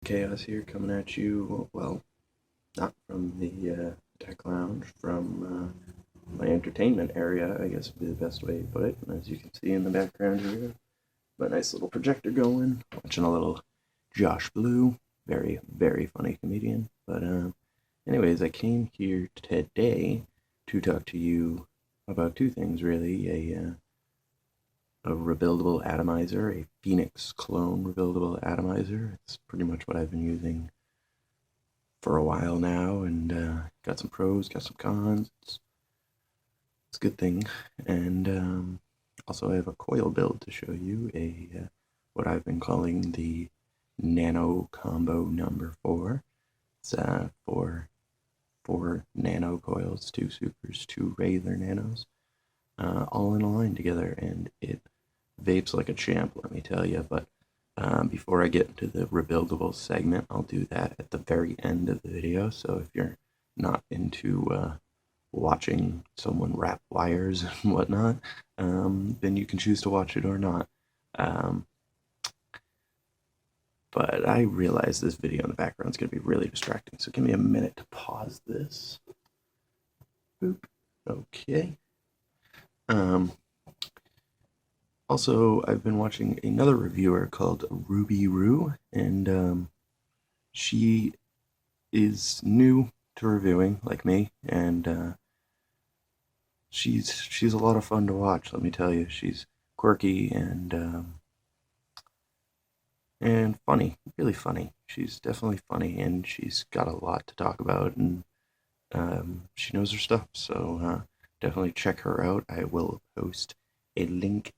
Chaos here, coming at you, well, not from the tech lounge, from my entertainment area, I guess would be the best way to put it. As you can see in the background here, my nice little projector going, watching a little Josh Blue, very, very funny comedian. But anyways, I came here today to talk to you about two things, really. A rebuildable atomizer, a Phoenix clone rebuildable atomizer. It's pretty much what I've been using for a while now, and got some pros, got some cons. It's a good thing. And also I have a coil build to show you, what I've been calling the Nano combo number 4. It's four nano coils, 2 supers, 2 regular nanos, all in a line together, and it vapes like a champ, let me tell you. But before I get into the rebuildable segment, I'll do that at the very end of the video. So if you're not into watching someone wrap wires and whatnot, then you can choose to watch it or not. But I realize this video in the background is going to be really distracting, so give me a minute to pause this. Boop. Okay. Also, I've been watching another reviewer called Ruby Roo, and she is new to reviewing, like me, and she's a lot of fun to watch, let me tell you. She's quirky and funny, really funny. She's definitely funny, and she's got a lot to talk about, and she knows her stuff, so definitely check her out. I will post a link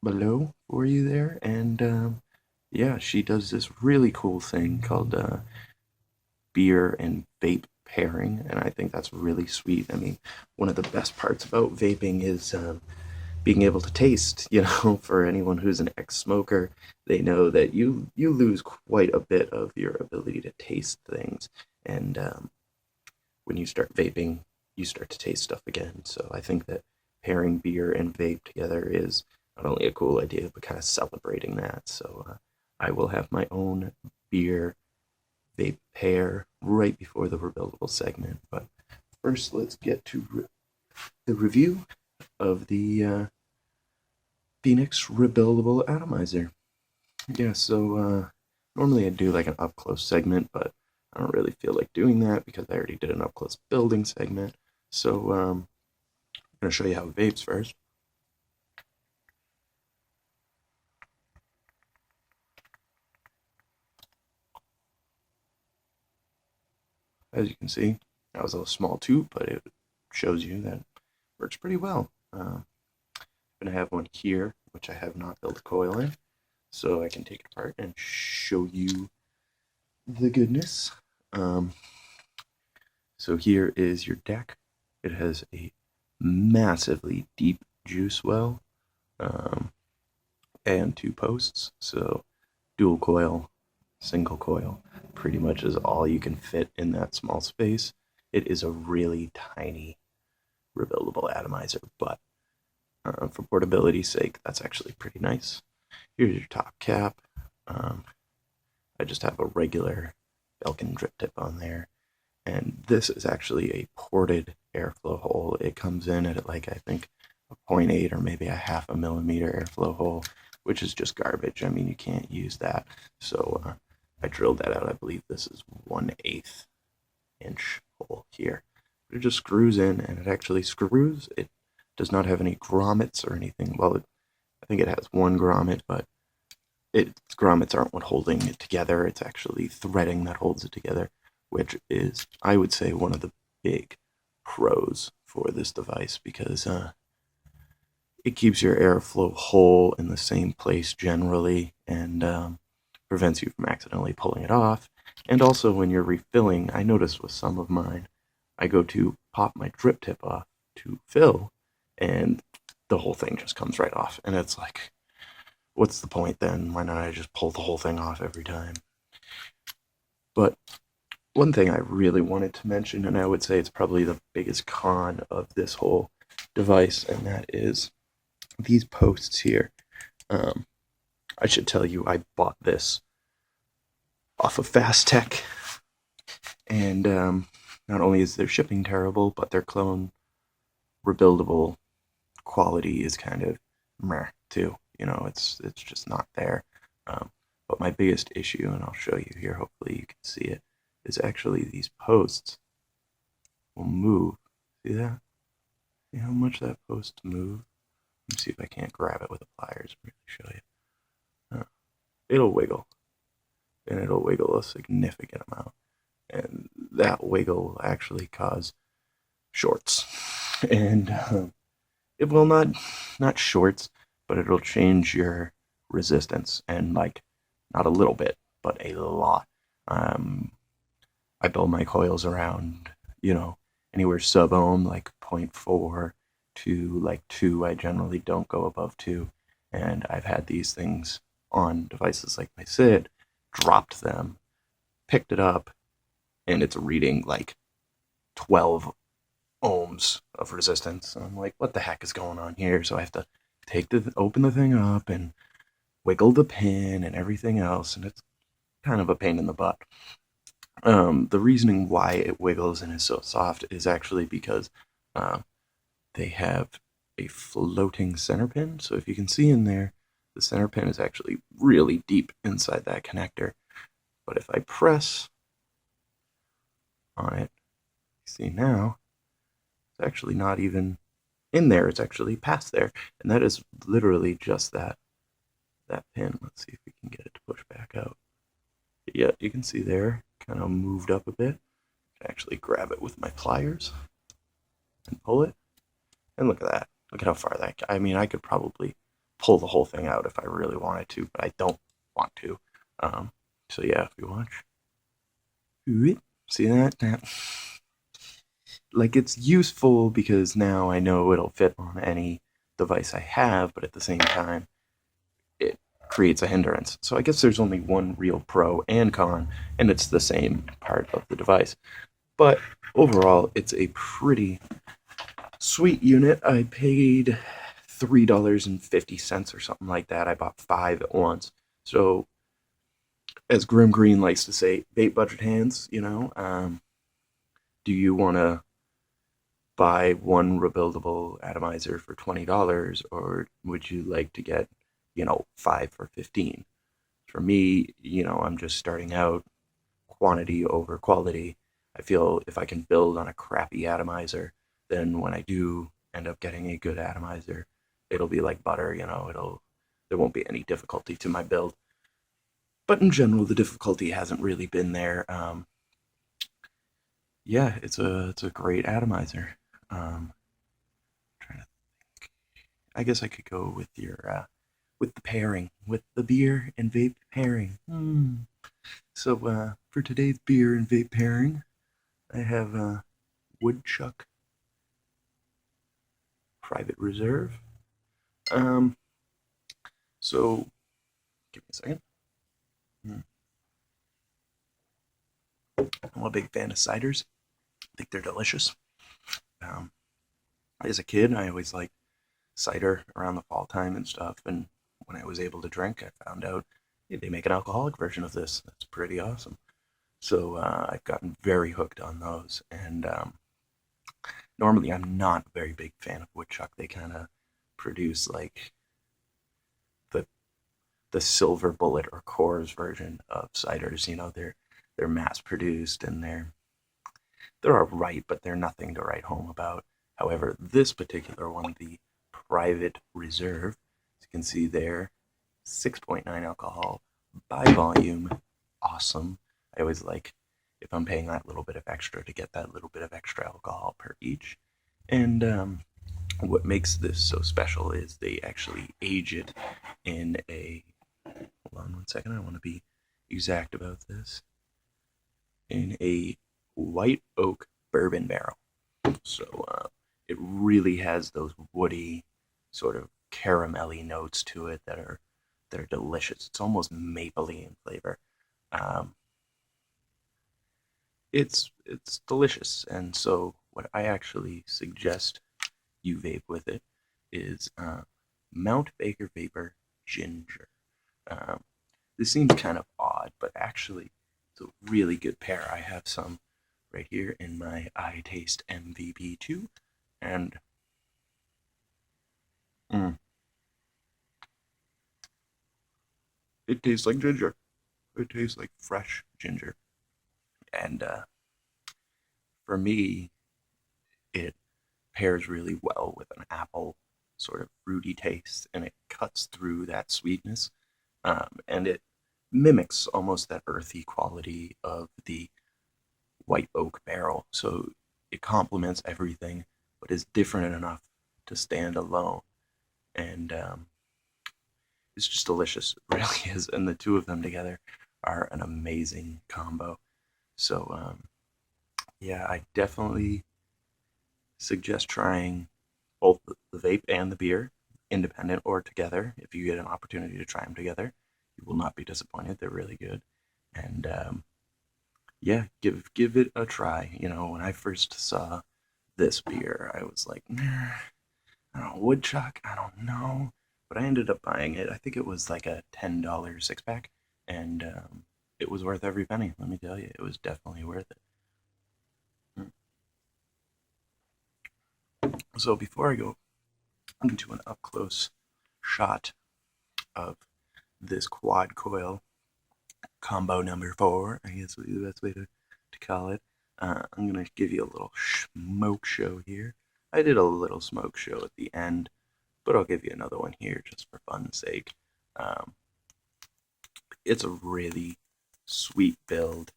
below for you there, and yeah, she does this really cool thing called beer and vape pairing, and I think that's really sweet. I mean, one of the best parts about vaping is being able to taste. For anyone who's an ex-smoker, they know that you lose quite a bit of your ability to taste things, and when you start vaping, you start to taste stuff again. So I think that pairing beer and vape together is not only a cool idea, but kind of celebrating that. So I will have my own beer vape pair right before the rebuildable segment. But first, let's get to the review of the Phoenix Rebuildable Atomizer. Yeah, so normally I'd do like an up-close segment, but I don't really feel like doing that because I already did an up-close building segment. So I'm going to show you how it vapes first. As you can see, that was a small tube, but it shows you that it works pretty well. I'm going to have one here, which I have not built a coil in, so I can take it apart and show you the goodness. So here is your deck. It has a massively deep juice well, and 2 posts, so dual coil, single coil pretty much is all you can fit in that small space. It is a really tiny rebuildable atomizer, but for portability's sake, that's actually pretty nice. Here's your top cap. I just have a regular Belkin drip tip on there, and this is actually a ported airflow hole. It comes in at like, I think, a 0.8 or maybe a 0.5 millimeter airflow hole, which is just garbage. I mean, you can't use that. So I drilled that out. I believe this is 1/8 inch hole here. It just screws in, and it actually screws. It does not have any grommets or anything. Well, I think it has one grommet, but its grommets aren't what holding it together. It's actually threading that holds it together, which is, I would say, one of the big pros for this device, because it keeps your airflow hole in the same place generally, and prevents you from accidentally pulling it off. And also when you're refilling, I noticed with some of mine, I go to pop my drip tip off to fill, and the whole thing just comes right off. And it's like, what's the point then? Why not I just pull the whole thing off every time? But one thing I really wanted to mention, and I would say it's probably the biggest con of this whole device, and that is these posts here. I should tell you, I bought this off of Fast Tech, and not only is their shipping terrible, but their clone rebuildable quality is kind of meh too. You know, it's just not there. But my biggest issue, and I'll show you here, hopefully you can see it, is actually these posts will move. See that? See how much that post move? Let me see if I can't grab it with the pliers and really show you. It'll wiggle, and it'll wiggle a significant amount, and that wiggle will actually cause shorts, and it will not shorts, but it'll change your resistance, and like not a little bit, but a lot. I build my coils around, you know, anywhere sub ohm, like 0.4 to like 2. I generally don't go above 2, and I've had these things on devices like my SID, dropped them, picked it up, and it's reading like 12 ohms of resistance. And I'm like, what the heck is going on here? So I have to open the thing up and wiggle the pin and everything else, and it's kind of a pain in the butt. The reasoning why it wiggles and is so soft is actually because they have a floating center pin. So if you can see in there, the center pin is actually really deep inside that connector. But if I press on it, you see now, it's actually not even in there, it's actually past there. And that is literally just that pin. Let's see if we can get it to push back out. Yeah, you can see there, kind of moved up a bit. I can actually grab it with my pliers and pull it. And look at that. Look at how far that, I mean, I could probably pull the whole thing out if I really wanted to, but I don't want to. So yeah, if you watch, see that? Like, it's useful because now I know it'll fit on any device I have, but at the same time, it creates a hindrance. So I guess there's only one real pro and con, and it's the same part of the device. But overall, it's a pretty sweet unit. I paid $3.50 or something like that. I bought 5 at once. So, as GrimmGreen likes to say, vape budget hands, you know. Do you want to buy one rebuildable atomizer for $20, or would you like to get, you know, 5 for $15? For me, you know, I'm just starting out, quantity over quality. I feel if I can build on a crappy atomizer, then when I do end up getting a good atomizer, it'll be like butter, you know, there won't be any difficulty to my build. But in general, the difficulty hasn't really been there. Yeah, it's a great atomizer. Trying to think. I guess I could go with with the pairing, with the beer and vape pairing. So for today's beer and vape pairing, I have Woodchuck Private Reserve. So give me a second. I'm a big fan of ciders. I think they're delicious. As a kid, I always liked cider around the fall time and stuff. And when I was able to drink, I found out they make an alcoholic version of this. That's pretty awesome. So I've gotten very hooked on those. And normally, I'm not a very big fan of Woodchuck. They kind of produce like the Silver Bullet or Coors version of ciders. You know, they're mass produced and they're all right, but they're nothing to write home about. However, this particular one, the Private Reserve, as you can see there, 6.9 alcohol by volume. Awesome. I always like, if I'm paying that little bit of extra, to get that little bit of extra alcohol per each. And what makes this so special is they actually age it in a, hold on one second, I want to be exact about this, in a white oak bourbon barrel. So it really has those woody, sort of caramelly notes to it that are delicious. It's almost mapley in flavor. It's delicious, and so what I actually suggest you vape with it is Mount Baker Vapor Ginger. This seems kind of odd, but actually It's a really good pair. I have some right here in my iTaste MVP2, and it tastes like ginger. It tastes like fresh ginger. And for me, it pairs really well with an apple sort of fruity taste, and it cuts through that sweetness, and it mimics almost that earthy quality of the white oak barrel. So it complements everything, but is different enough to stand alone. And it's just delicious. It really is. And the two of them together are an amazing combo. So, yeah, I definitely suggest trying both the vape and the beer, independent or together. If you get an opportunity to try them together, you will not be disappointed. They're really good. And yeah, give it a try. You know, when I first saw this beer, I was like, nah, I don't know, woodchuck, I don't know, but I ended up buying it. I think it was like a $10 six pack, and it was worth every penny. Let me tell you, it was definitely worth it. So before I go into an up close shot of this quad coil combo number 4, I guess would be the best way to call it. I'm gonna give you a little smoke show here. I did a little smoke show at the end, but I'll give you another one here just for fun's sake. It's a really sweet build.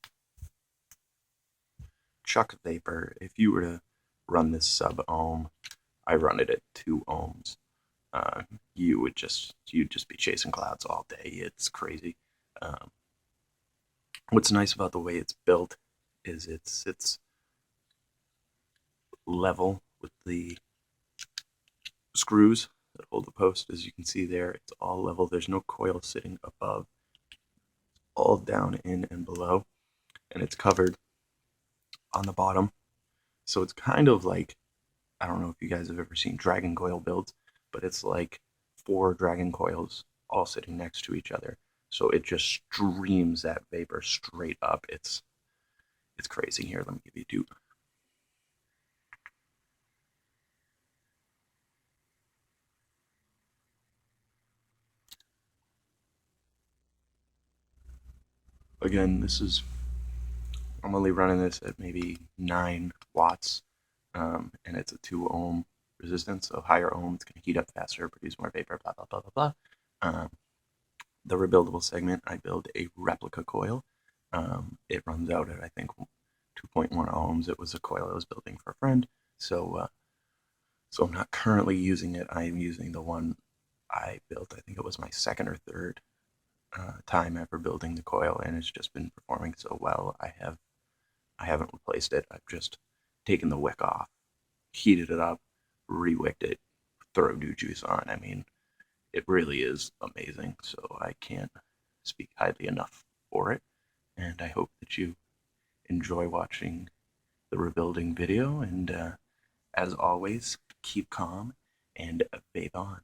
Chuck Vapor, if you were to run this sub ohm, I run it at 2 ohms. You'd just be chasing clouds all day. It's crazy. What's nice about the way it's built is it's level with the screws that hold the post. As you can see there, it's all level. There's no coil sitting above, all down, in, and below, and it's covered on the bottom. So it's kind of like, I don't know if you guys have ever seen Dragon Coil builds, but it's like 4 Dragon Coils all sitting next to each other. So it just streams that vapor straight up. It's crazy. Here, let me give you 2. Again, I'm only running this at maybe 9 watts, and it's a 2 ohm resistance, so higher ohm, it's going to heat up faster, produce more vapor, blah, blah, blah, blah, blah. The rebuildable segment, I build a replica coil. It runs out at, I think, 2.1 ohms. It was a coil I was building for a friend, so I'm not currently using it. I am using the one I built. I think it was my second or third time ever building the coil, and it's just been performing so well. I haven't replaced it. I've just taken the wick off, heated it up, re-wicked it, throw new juice on. I mean, it really is amazing. So I can't speak highly enough for it. And I hope that you enjoy watching the rebuilding video. And as always, keep calm and vape on.